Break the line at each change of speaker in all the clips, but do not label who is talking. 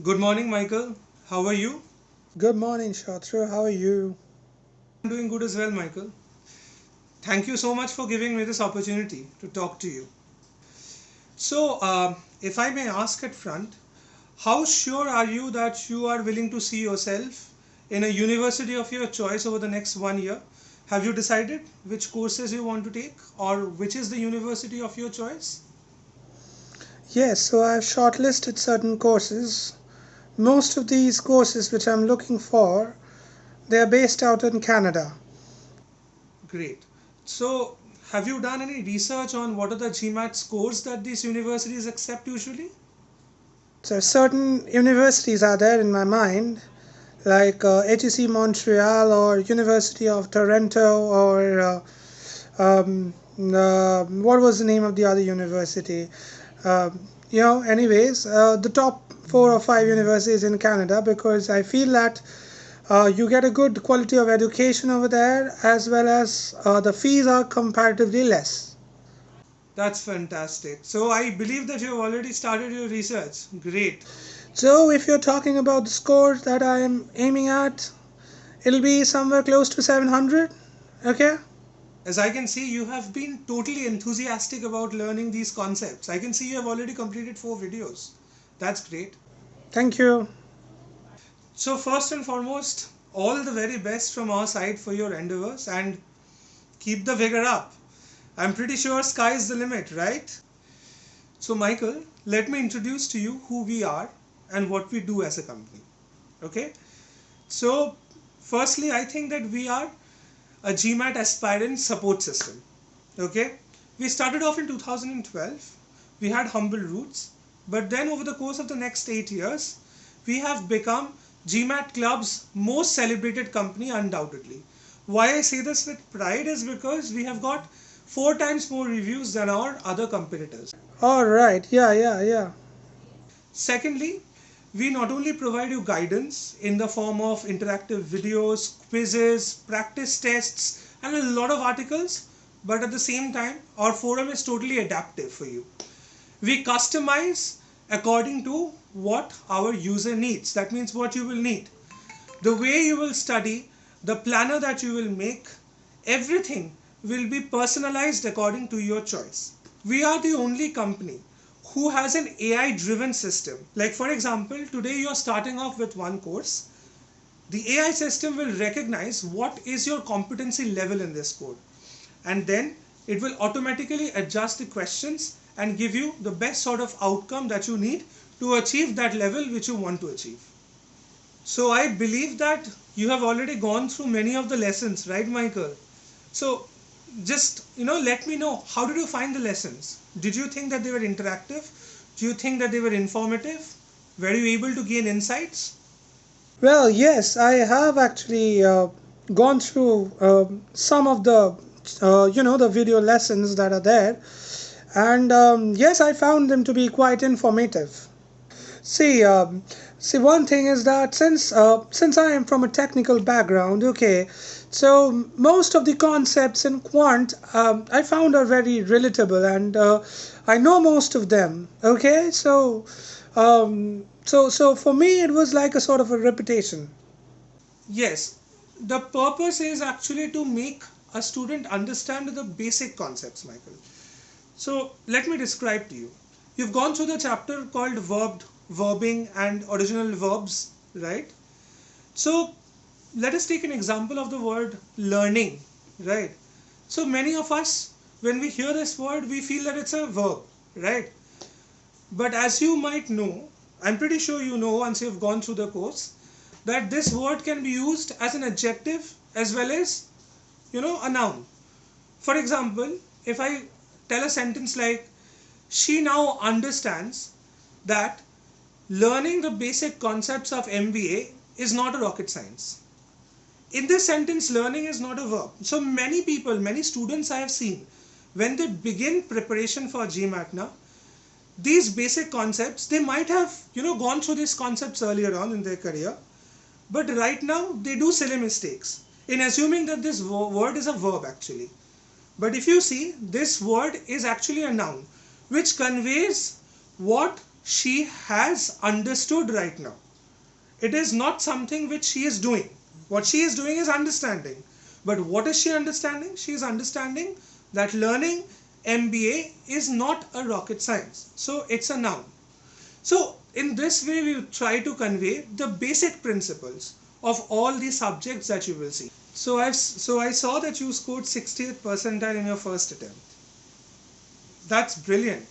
Good morning, Michael. How are you?
Good morning, Shatra. How are you?
I'm doing good as well, Michael. Thank you so much for giving me this opportunity to talk to you. If I may ask at front, how sure are you that you are willing to see yourself in a university of your choice over the next 1 year? Have you decided which courses you want to take or which is the university of your choice?
Yes, so I've shortlisted certain courses. Most of these courses which I'm looking for, they are based out in Canada.
Great. So, have you done any research on what are the GMAT scores that these universities accept usually?
So certain universities are there in my mind, like HEC Montreal or University of Toronto or what was the name of the other university? The top 4 or 5 universities in Canada because I feel that you get a good quality of education over there as well as the fees are comparatively less.
That's fantastic. So I believe that you've already started your research. Great.
So if you're talking about the scores that I am aiming at, it'll be somewhere close to 700. Okay.
As I can see, you have been totally enthusiastic about learning these concepts. I can see you have already completed 4 videos. That's great.
Thank you.
So, first and foremost, all the very best from our side for your endeavors and keep the vigor up. I'm pretty sure sky is the limit, right? So, Michael, let me introduce to you who we are and what we do as a company. Okay? So, firstly, I think that we are a GMAT aspirant support system. Okay, we started off in 2012. We had humble roots, but then over the course of the next 8 years, we have become GMAT Club's most celebrated company, undoubtedly. Why I say this with pride is because we have got 4 times more reviews than our other competitors.
All right. Yeah.
Secondly, we not only provide you guidance in the form of interactive videos, quizzes, practice tests, and a lot of articles, but at the same time, our forum is totally adaptive for you. We customize according to what our user needs. That means what you will need. The way you will study, the planner that you will make, everything will be personalized according to your choice. We are the only company who has an AI driven system. Like, for example, today you're starting off with one course. The AI system will recognize what is your competency level in this code, and then it will automatically adjust the questions and give you the best sort of outcome that you need to achieve that level which you want to achieve. So I believe that you have already gone through many of the lessons, right, Michael? So just let me know, how did you find the lessons? Did you think that they were interactive? Do you think that they were informative? Were you able to gain insights?
Well, yes, I have actually gone through some of the the video lessons that are there, and yes, I found them to be quite informative. See, one thing is that since I am from a technical background, okay, so most of the concepts in quant I found are very relatable, and I know most of them. Okay, so for me it was like a sort of a repetition.
Yes, the purpose is actually to make a student understand the basic concepts, Michael. So let me describe to you. You've gone through the chapter called verbing and original verbs, right? So let us take an example of the word learning, right? So many of us, when we hear this word, we feel that it's a verb, right? But as you might know, I'm pretty sure you know once you've gone through the course, that this word can be used as an adjective as well as, a noun. For example, if I tell a sentence like, she now understands that learning the basic concepts of MBA is not a rocket science. In this sentence, learning is not a verb. So many people, many students I have seen, when they begin preparation for GMAT now, these basic concepts, they might have, gone through these concepts earlier on in their career, but right now they do silly mistakes in assuming that this word is a verb actually. But if you see, this word is actually a noun which conveys what she has understood right now. It is not something which she is doing. What she is doing is understanding. But what is she understanding? She is understanding that learning MBA is not a rocket science. So it's a noun. So in this way, we try to convey the basic principles of all the subjects that you will see. So I saw that you scored 60th percentile in your first attempt. That's brilliant.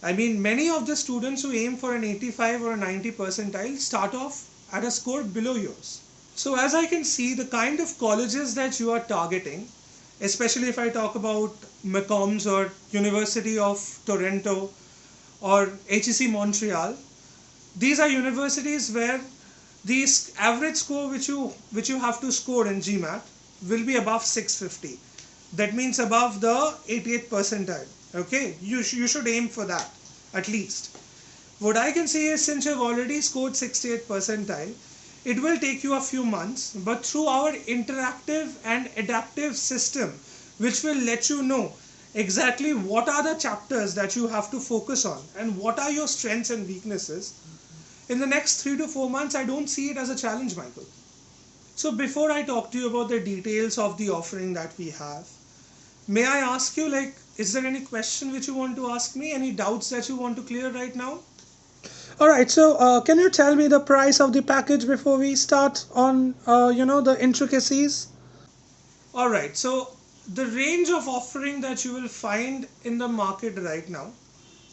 I mean, many of the students who aim for an 85 or a 90 percentile start off at a score below yours. So, as I can see, the kind of colleges that you are targeting, especially if I talk about McCombs or University of Toronto or HEC Montreal, these are universities where the average score which you have to score in GMAT will be above 650. That means above the 88th percentile. Okay, you should aim for that at least. What I can say is, since you've already scored 68th percentile, it will take you a few months, but through our interactive and adaptive system, which will let you know exactly what are the chapters that you have to focus on and what are your strengths and weaknesses, in the next 3 to 4 months, I don't see it as a challenge, Michael. So before I talk to you about the details of the offering that we have, may I ask you, like, is there any question which you want to ask me? Any doubts that you want to clear right now?
All right, so can you tell me the price of the package before we start on, the intricacies?
All right. So the range of offering that you will find in the market right now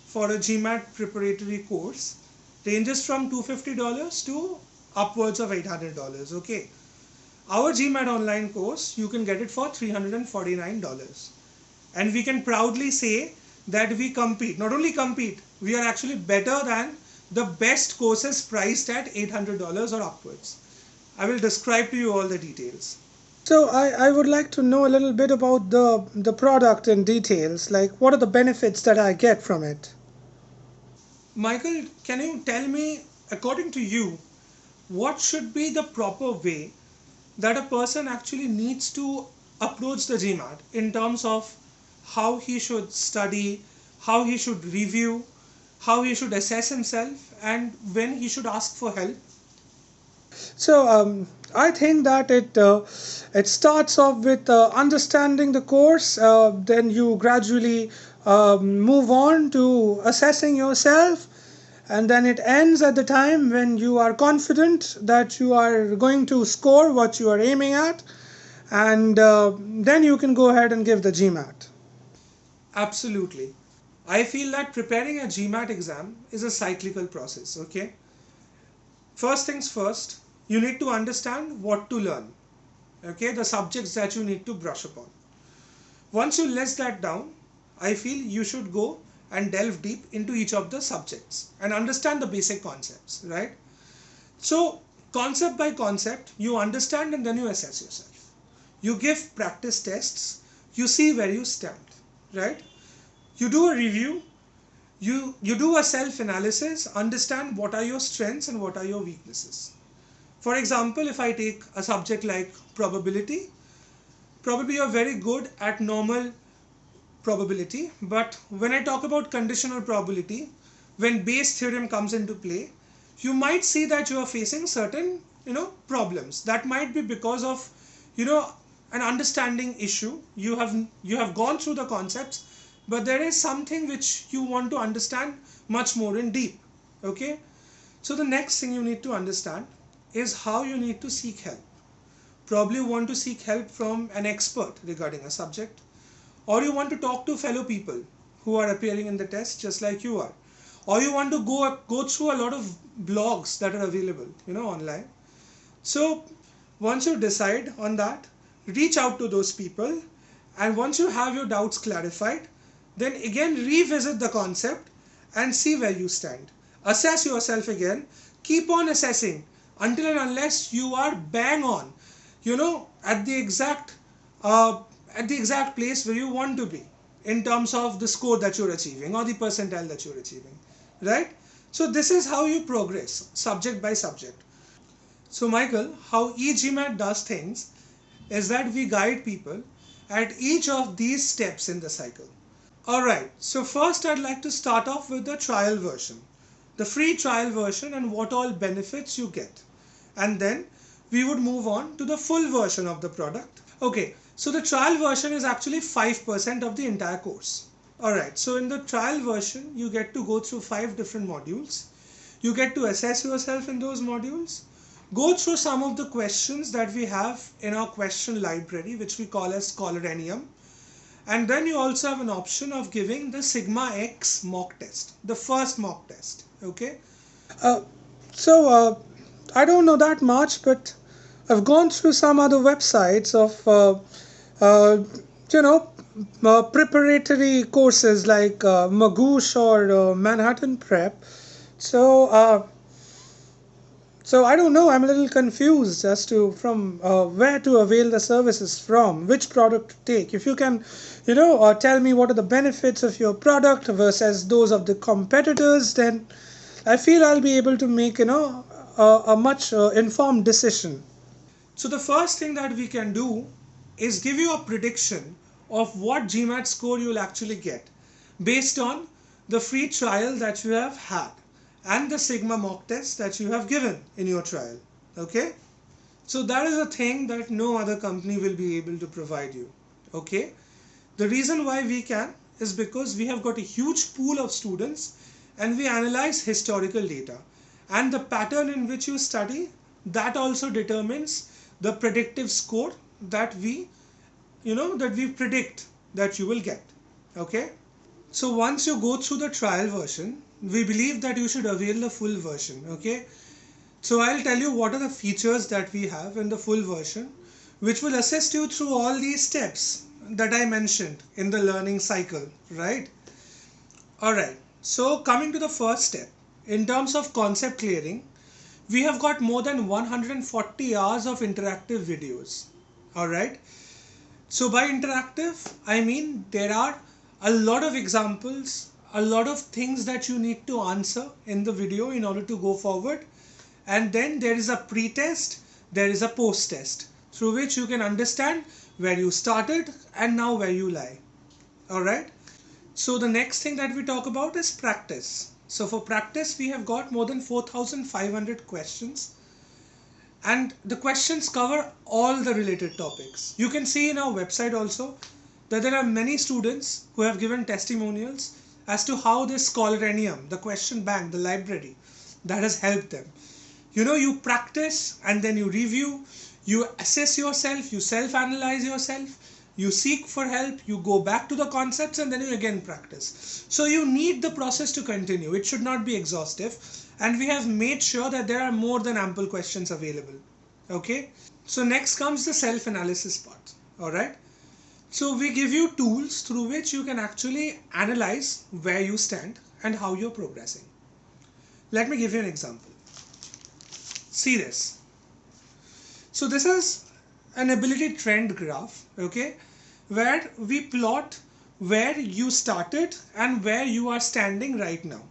for a GMAT preparatory course ranges from $250 to upwards of $800. Okay. Our GMAT online course, you can get it for $349. And we can proudly say that we compete, not only compete, we are actually better than the best courses priced at $800 or upwards. I will describe to you all the details.
So I would like to know a little bit about the product in details, like what are the benefits that I get from it?
Michael, can you tell me, according to you, what should be the proper way that a person actually needs to approach the GMAT in terms of how he should study, how he should review, how he should assess himself, and when he should ask for help?
So I think that it starts off with understanding the course, then you gradually move on to assessing yourself, and then it ends at the time when you are confident that you are going to score what you are aiming at, and then you can go ahead and give the GMAT.
Absolutely. I feel that preparing a GMAT exam is a cyclical process, okay? First things first, you need to understand what to learn, okay? The subjects that you need to brush upon. Once you list that down, I feel you should go and delve deep into each of the subjects and understand the basic concepts, right? So, concept by concept, you understand and then you assess yourself. You give practice tests, you see where you stand, right? You do a review, you do a self analysis, understand what are your strengths and what are your weaknesses. For example, if I take a subject like probability, probably you're very good at normal probability, but when I talk about conditional probability, when Bayes theorem comes into play, you might see that you are facing certain problems. That might be because of you know an understanding issue. You have gone through the concepts, but there is something which you want to understand much more in deep. Okay, so the next thing you need to understand is how you need to seek help. Probably you want to seek help from an expert regarding a subject, or you want to talk to fellow people who are appearing in the test just like you are, or you want to go through a lot of blogs that are available online. So once you decide on that, reach out to those people, and once you have your doubts clarified, then again revisit the concept and see where you stand. Assess yourself again, keep on assessing until and unless you are bang on, at the exact uh, place where you want to be in terms of the score that you're achieving or the percentile that you're achieving, right? So this is how you progress subject by subject. So Michael, how eGMAT does things is that we guide people at each of these steps in the cycle. Alright, so first I'd like to start off with the trial version. the free trial version and what all benefits you get. And then we would move on to the full version of the product. Okay, so the trial version is actually 5% of the entire course. Alright, so in the trial version, you get to go through 5 different modules. You get to assess yourself in those modules, go through some of the questions that we have in our question library, which we call as Scholarenium. And then you also have an option of giving the Sigma X mock test, the first mock test. Okay.
Uh, so I don't know that much, but I've gone through some other websites of uh, you know preparatory courses like Magoosh or Manhattan Prep. So so I don't know. I'm a little confused as to from where to avail the services from, which product to take. If you can, tell me what are the benefits of your product versus those of the competitors, then I feel I'll be able to make a much informed decision.
So the first thing that we can do is give you a prediction of what GMAT score you'll actually get based on the free trial that you have had and the Sigma mock test that you have given in your trial. Okay? So that is a thing that no other company will be able to provide you. Okay? The reason why we can is because we have got a huge pool of students and we analyze historical data. And the pattern in which you study, that also determines the predictive score that we predict that you will get. Okay? So once you go through the trial version, we believe that you should avail the full version. Okay? So I'll tell you what are the features that we have in the full version, which will assist you through all these steps that I mentioned in the learning cycle, right? Alright, so coming to the first step, in terms of concept clearing, we have got more than 140 hours of interactive videos. Alright, so by interactive, I mean there are a lot of examples, a lot of things that you need to answer in the video in order to go forward. And then there is a pre-test, there is a post-test through which you can understand where you started and now where you lie. Alright. So the next thing that we talk about is practice. So for practice, we have got more than 4,500 questions. And the questions cover all the related topics. You can see in our website also that there are many students who have given testimonials as to how this Scholarenium, the question bank, the library, that has helped them. You practice and then you review, you assess yourself, you self-analyze yourself, you seek for help, you go back to the concepts and then you again practice. So you need the process to continue. It should not be exhaustive. And we have made sure that there are more than ample questions available. Okay. So next comes the self-analysis part. Alright. So we give you tools through which you can actually analyze where you stand and how you're progressing. Let me give you an example. See this. So this is an ability trend graph, okay, where we plot where you started and where you are standing right now.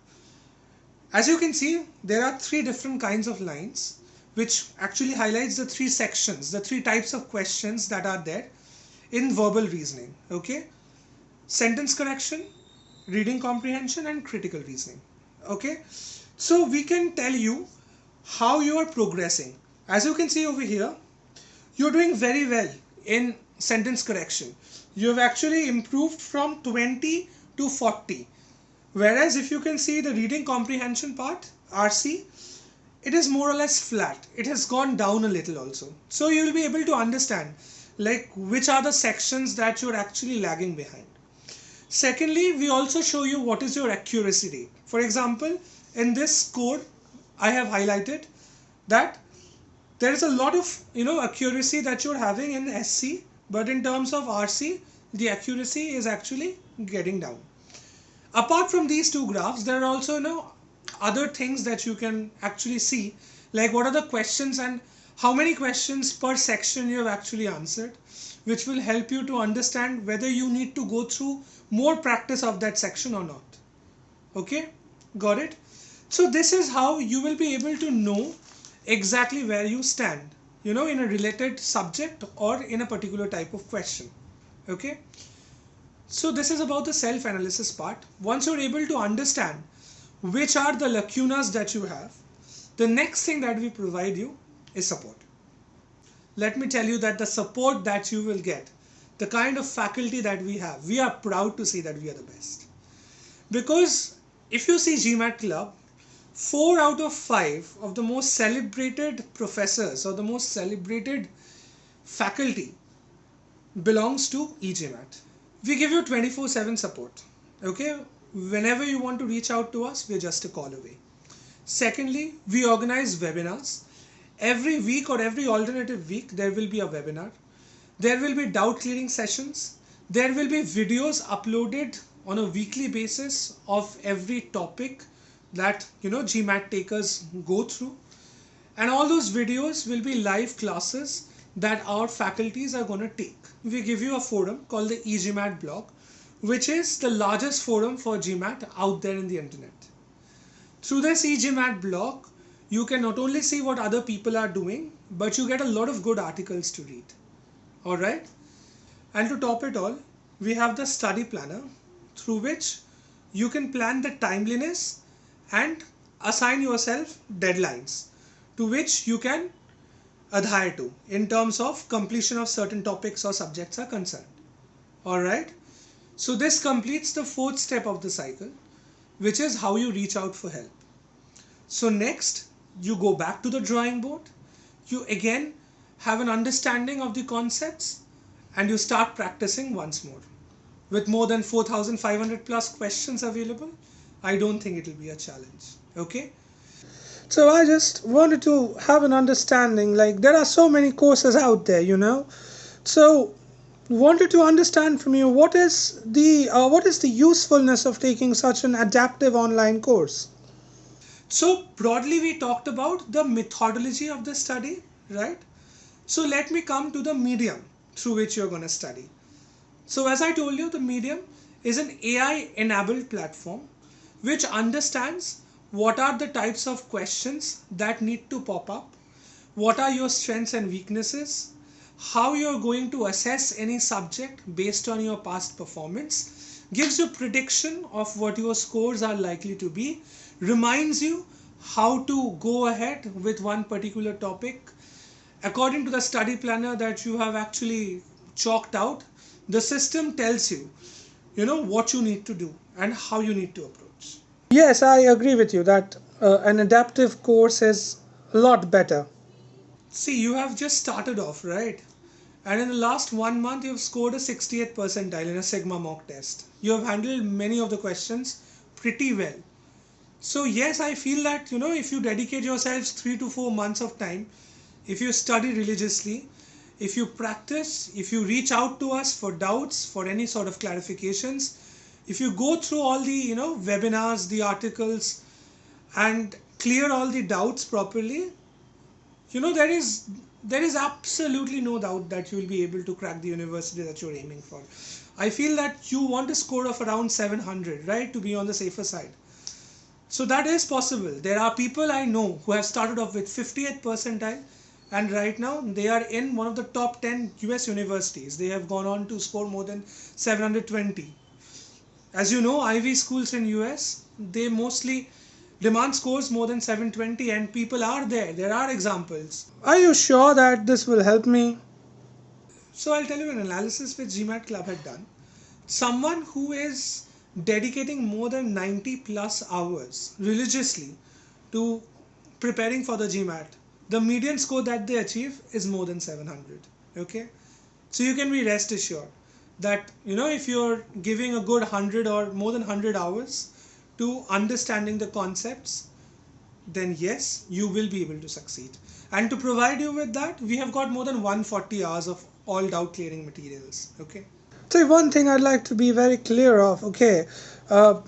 As you can see, there are 3 different kinds of lines which actually highlights the 3 sections, the 3 types of questions that are there in verbal reasoning, okay? Sentence correction, reading comprehension and critical reasoning, okay? So we can tell you how you are progressing. As you can see over here, you're doing very well in sentence correction. You have actually improved from 20 to 40. Whereas if you can see the reading comprehension part, RC, it is more or less flat. It has gone down a little also. So you will be able to understand like which are the sections that you're actually lagging behind. Secondly, we also show you what is your accuracy rate. For example, in this score, I have highlighted that there is a lot of accuracy that you're having in SC, but in terms of RC, the accuracy is actually getting down. Apart from these 2 graphs, there are also other things that you can actually see, like what are the questions and how many questions per section you have actually answered, which will help you to understand whether you need to go through more practice of that section or not. Okay, got it? So this is how you will be able to know exactly where you stand, in a related subject or in a particular type of question. Okay. So this is about the self-analysis part. Once you're able to understand which are the lacunas that you have, the next thing that we provide you is support. Let me tell you that the support that you will get, the kind of faculty that we have, we are proud to say that we are the best. Because if you see GMAT Club, 4 out of 5 of the most celebrated professors or the most celebrated faculty belongs to eGMAT. We give you 24/7 support. Okay? Whenever you want to reach out to us, we're just a call away. Secondly, we organize webinars. Every week or every alternative week, there will be a webinar. There will be doubt clearing sessions. There will be videos uploaded on a weekly basis of every topic that GMAT takers go through. And all those videos will be live classes that our faculties are going to take. We give you a forum called the eGMAT blog, which is the largest forum for GMAT out there in the internet. Through this eGMAT blog, you can not only see what other people are doing, but you get a lot of good articles to read. Alright? And to top it all, we have the study planner through which you can plan the timeliness and assign yourself deadlines to which you can adhere to in terms of completion of certain topics or subjects are concerned. Alright? So this completes the fourth step of the cycle, which is how you reach out for help. So next, you go back to the drawing board, you again have an understanding of the concepts, and you start practicing once more. With more than 4,500 plus questions available, I don't think it will be a challenge. Okay?
So I just wanted to have an understanding, like there are so many courses out there, So wanted to understand from you what is the usefulness of taking such an adaptive online course?
So broadly we talked about the methodology of the study, right? So let me come to the medium through which you're going to study. So as I told you, the medium is an AI enabled platform which understands what are the types of questions that need to pop up, what are your strengths and weaknesses, how you're going to assess any subject based on your past performance, gives you prediction of what your scores are likely to be, reminds you how to go ahead with one particular topic according to the study planner that you have actually chalked out. The system tells you, what you need to do and how you need to approach.
Yes, I agree with you that an adaptive course is a lot better.
See, you have just started off, right? And in the last 1 month, you've scored a 68th percentile in a Sigma mock test. You have handled many of the questions pretty well. So yes, I feel that, if you dedicate yourselves 3 to 4 months of time, if you study religiously, if you practice, if you reach out to us for doubts, for any sort of clarifications, if you go through all the, webinars, the articles, and clear all the doubts properly, there is absolutely no doubt that you will be able to crack the university that you're aiming for. I feel that you want a score of around 700, right, to be on the safer side. So that is possible. There are people I know who have started off with 58th percentile, and right now they are in one of the top 10 US universities. They have gone on to score more than 720. As you know, Ivy schools in US, they mostly demand scores more than 720, and people are there. There are examples.
Are you sure that this will help me?
So I'll tell you an analysis which GMAT Club had done. Someone who is dedicating more than 90 plus hours religiously to preparing for the GMAT, the median score that they achieve is more than 700. Okay, so you can be rest assured that if you're giving a good 100 or more than 100 hours to understanding the concepts, then yes, you will be able to succeed. And to provide you with that, we have got more than 140 hours of all doubt clearing materials. Okay.
So one thing I'd like to be very clear of. Okay, I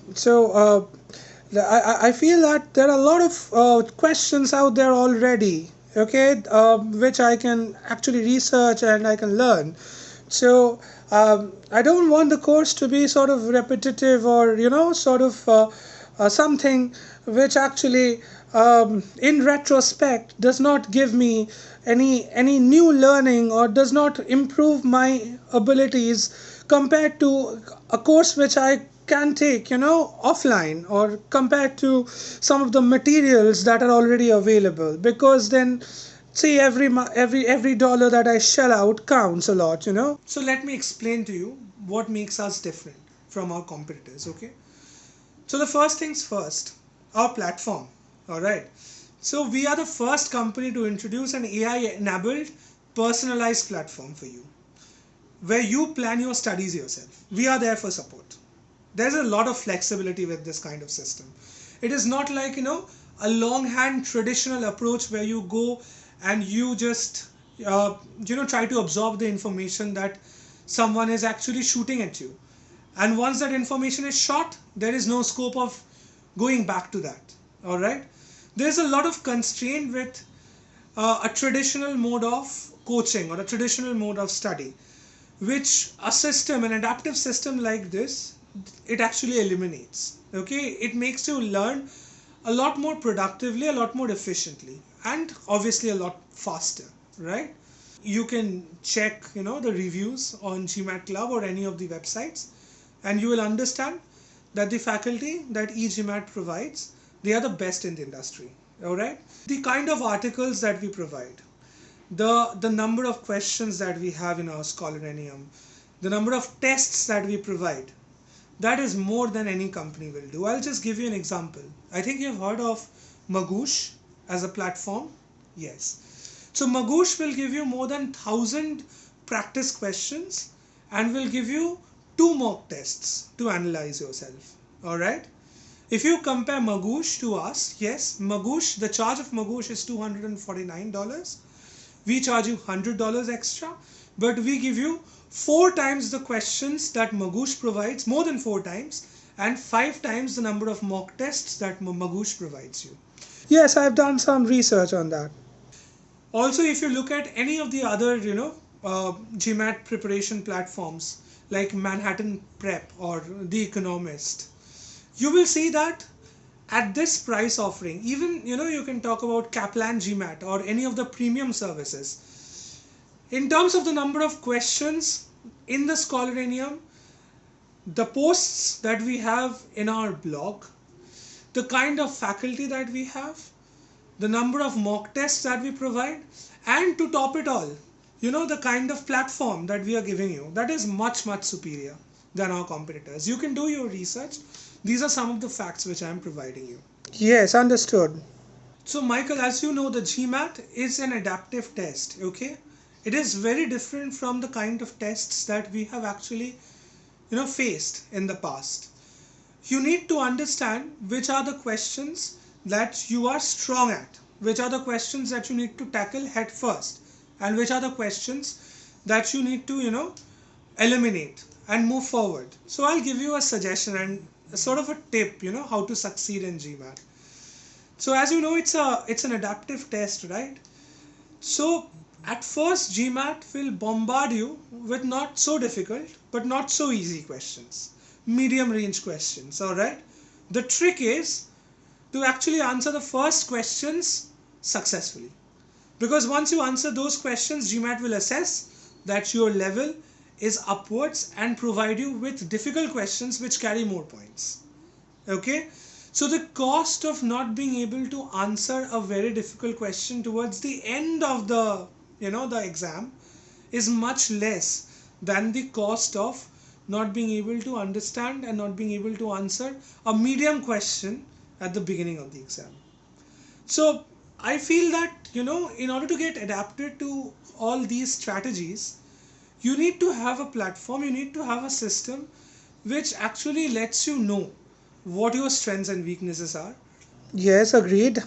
feel that there are a lot of questions out there already. Okay, which I can actually research and I can learn. So I don't want the course to be sort of repetitive or something which actually in retrospect does not give me any new learning or does not improve my abilities compared to a course which I can take, offline, or compared to some of the materials that are already available, because then see, every dollar that I shell out counts a lot.
So let me explain to you what makes us different from our competitors, okay? So the first things first, our platform, all right? So we are the first company to introduce an AI enabled personalized platform for you where you plan your studies yourself. We are there for support. There's a lot of flexibility with this kind of system. It is not like, a longhand traditional approach where you go and you just, try to absorb the information that someone is actually shooting at you. And once that information is shot, there is no scope of going back to that. All right. There's a lot of constraint with a traditional mode of coaching or a traditional mode of study, which a system, an adaptive system like this, it actually eliminates. Okay, it makes you learn a lot more productively, a lot more efficiently, and obviously a lot faster, right? You can check, the reviews on GMAT Club or any of the websites, and you will understand that the faculty that eGMAT provides, they are the best in the industry. All right, the kind of articles that we provide, the number of questions that we have in our Scholarenium, the number of tests that we provide, that is more than any company will do. I'll just give you an example. I think you've heard of Magoosh as a platform. Yes. So Magoosh will give you more than 1,000 practice questions and will give you 2 mock tests to analyze yourself. All right. If you compare Magoosh to us, yes, Magoosh, the charge of Magoosh is $249. We charge you $100 extra, but we give you 4 times the questions that Magoosh provides, more than 4 times, and 5 times the number of mock tests that Magoosh provides you.
Yes, I've done some research on that.
Also, if you look at any of the other, GMAT preparation platforms like Manhattan Prep or The Economist, you will see that at this price offering, even, you can talk about Kaplan GMAT or any of the premium services. In terms of the number of questions in the Scholarenium, the posts that we have in our blog, the kind of faculty that we have, the number of mock tests that we provide, and to top it all, the kind of platform that we are giving you, that is much, much superior than our competitors. You can do your research. These are some of the facts which I am providing you.
Yes, understood.
So, Michael, as you know, the GMAT is an adaptive test, okay? It is very different from the kind of tests that we have actually, faced in the past. You need to understand which are the questions that you are strong at, which are the questions that you need to tackle head first, and which are the questions that you need to, eliminate and move forward. So I'll give you a suggestion and a sort of a tip, how to succeed in GMAT. So as you know, it's an adaptive test, right? So at first, GMAT will bombard you with not so difficult but not so easy questions, medium range questions. All right. The trick is to actually answer the first questions successfully, because once you answer those questions, GMAT will assess that your level is upwards and provide you with difficult questions which carry more points. Okay, so the cost of not being able to answer a very difficult question towards the end of the exam is much less than the cost of not being able to understand and not being able to answer a medium question at the beginning of the exam. So I feel that, in order to get adapted to all these strategies, you need to have a platform, you need to have a system which actually lets you know what your strengths and weaknesses are.
Yes, agreed.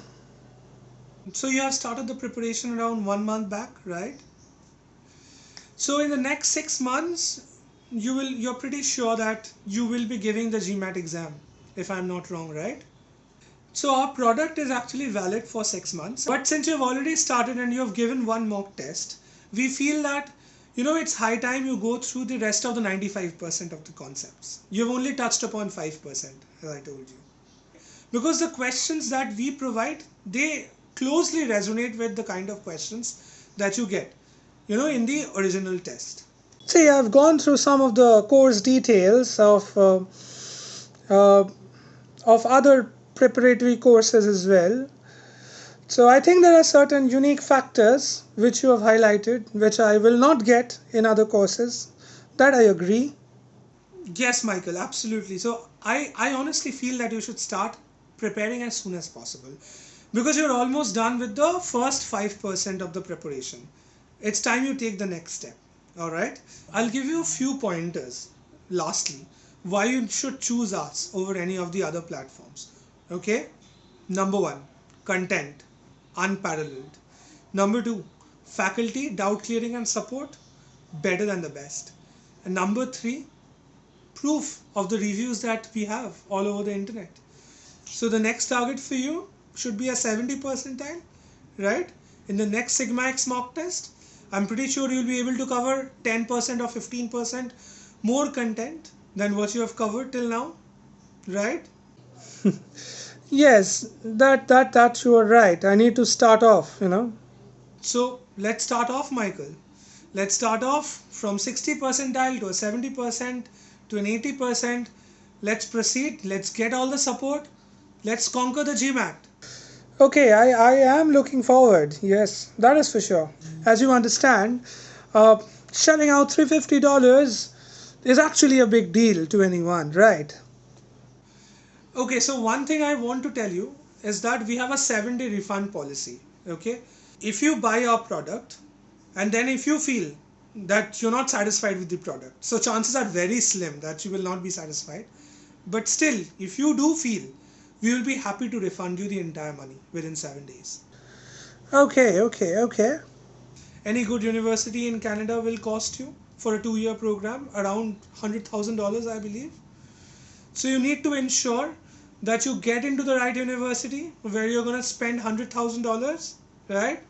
So you have started the preparation around 1 month back, right? So in the next 6 months, you're pretty sure that you will be giving the GMAT exam, if I'm not wrong, right? So our product is actually valid for 6 months. But since you've already started and you have given one mock test, we feel that, it's high time you go through the rest of the 95% of the concepts. You've only touched upon 5%, as I told you. Because the questions that we provide, they closely resonate with the kind of questions that you get, in the original test.
See, I've gone through some of the course details of uh, of other preparatory courses as well. So I think there are certain unique factors which you have highlighted, which I will not get in other courses. That I agree.
Yes, Michael, absolutely. So I honestly feel that you should start preparing as soon as possible because you're almost done with the first 5% of the preparation. It's time you take the next step. All right. I'll give you a few pointers. Lastly, why you should choose us over any of the other platforms. Okay. Number one, content, unparalleled. Number two, faculty, doubt clearing and support, better than the best. And number three, proof of the reviews that we have all over the internet. So the next target for you should be a 70 percentile, right? In the next Sigma X mock test, I'm pretty sure you'll be able to cover 10% or 15% more content than what you have covered till now, right?
Yes, that you are right. I need to start off.
So let's start off, Michael. Let's start off from 60 percentile to a 70% to an 80%. Let's proceed. Let's get all the support. Let's conquer the GMAT.
Okay, I am looking forward. Yes, that is for sure. As you understand, uh, shelling out $350 is actually a big deal to anyone, right?
Okay, so one thing I want to tell you is that we have a 7-day refund policy. Okay, if you buy our product and then if you feel that you're not satisfied with the product, so chances are very slim that you will not be satisfied. But still, if you do feel, we will be happy to refund you the entire money within 7 days.
Okay, okay, okay.
Any good university in Canada will cost you for a 2-year program around $100,000, I believe. So you need to ensure that you get into the right university where you're going to spend $100,000, right?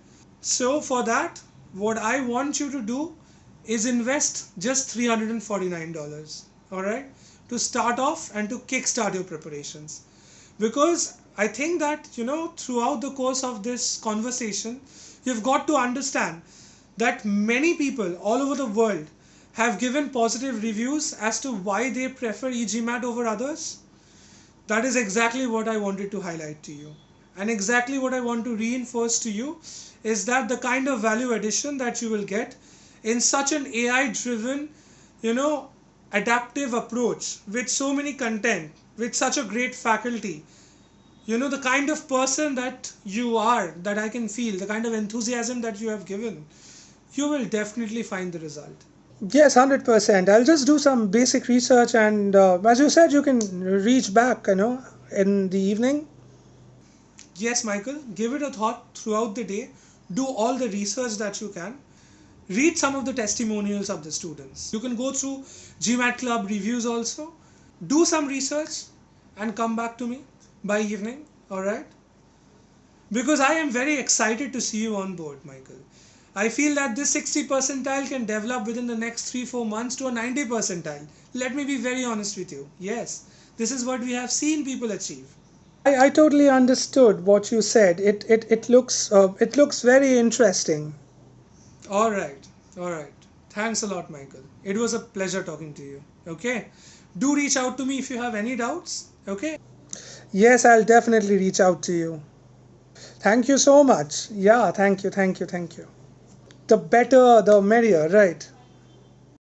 So for that, what I want you to do is invest just $349, all right, to start off and to kickstart your preparations. Because I think that, throughout the course of this conversation, you've got to understand that many people all over the world have given positive reviews as to why they prefer eGMAT over others. That is exactly what I wanted to highlight to you. And exactly what I want to reinforce to you is that the kind of value addition that you will get in such an AI driven, you know, adaptive approach with so many content, with such a great faculty, the kind of person that you are, that I can feel, the kind of enthusiasm that you have given, you will definitely find the result.
Yes, 100%. I'll just do some basic research, and as you said, you can reach back, in the evening.
Yes, Michael, give it a thought throughout the day. Do all the research that you can. Read some of the testimonials of the students. You can go through GMAT Club reviews also. Do some research and come back to me by evening, alright? Because I am very excited to see you on board, Michael. I feel that this 60 percentile can develop within the next 3-4 months to a 90 percentile. Let me be very honest with you. Yes, this is what we have seen people achieve.
I totally understood what you said. It looks very interesting.
All right, all right. Thanks a lot, Michael. It was a pleasure talking to you. Okay, do reach out to me if you have any doubts. Okay,
Yes, I'll definitely reach out to you. Thank you so much. Yeah, thank you, thank you, thank you. The better, the merrier, right?